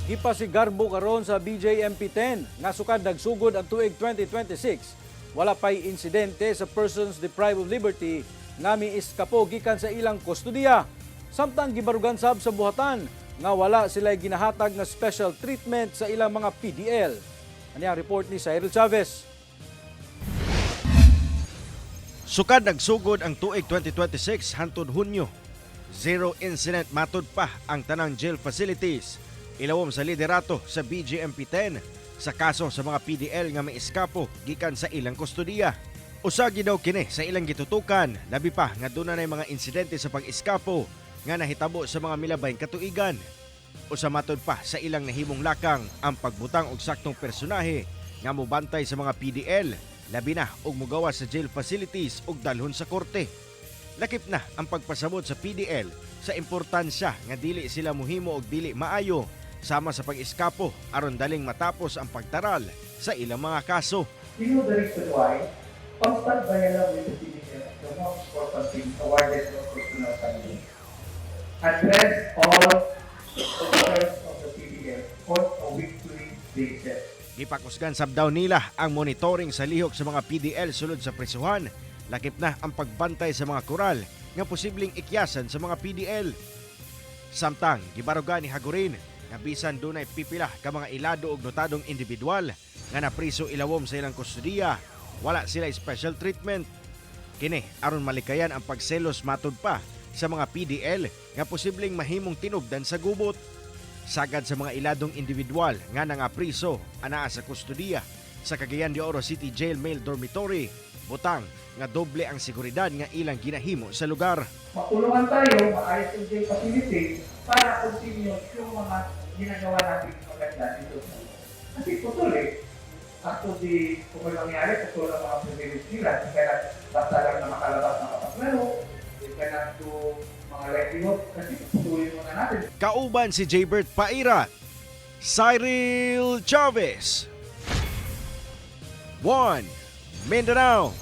Gipasigarbo karon sa BJMP-10 nga sukad nagsugod ang tuig 2026. Wala pay insidente sa persons deprived of liberty nga miiskapo gikan sa ilang kustudiya. Samtang gibarugan sab sa buhatan nga wala sila ginahatag nga special treatment sa ilang mga PDL. Ano ang report ni Cyril Chavez? Sukad nagsugod ang tuig 2026 hangtod Hunyo. Zero incident matud pa ang tanang jail facilities. Ilawom sa liderato sa BJMP-10 sa kaso sa mga PDL nga maiskapo gikan sa ilang kustudiya. Usagi daw kini sa ilang gitutukan, labi pa nga doon na mga insidente sa pag-iskapo nga nahitabo sa mga milabayng katuigan. Usa matud pa sa ilang nahimong lakang ang pagbutang og saktong personahe nga mobantay sa mga PDL, labi na og mugawas sa jail facilities ug dalhon sa korte. Lakip na ang pagpasabot sa PDL sa importansya nga dili sila muhimo og dili maayo sama sa pag-iskapo aron daling matapos ang pagtaral sa ilang mga kaso. You know the reason why? Constant dialogue with the PDL, the most important thing awarded for personal family. Address all concerns of the PDL on a weekly basis. Gipakusgan sab daw nila ang monitoring sa lihok sa mga PDL sulod sa prisuhan. Lakip na ang pagbantay sa mga koral nga posibleng ikyasan sa mga PDL. Samtang gibarugan ni Hagurin nga bisan dunay pipila ka mga ilado og notadong individual nga napriso ilawom sa ilang kustudiya, wala sila special treatment. Kini aron malikayan ang pagselos matud pa sa mga PDL nga posibleng mahimong tinubdan sa gubot. Sagad sa mga iladong individual nga nangapriso anaa sa kustudiya sa Cagayan de Oro City Jail Male Dormitory, butang nga doble ang seguridad nga ilang ginahimo sa lugar. Makulungan tayo, maayos yung jail facility para continue yung mga ginagawa natin maganda dito. Kasi putol After kung may mangyari, putol ang mga privilege nila. Hindi ka na basta lang na makalabas ng kapaglaro. Hindi ka na to mga livelihood. Kasi putulin muna natin. Kauban si Jaybert Pairat, Cyril Chavez, 1 Mindanao.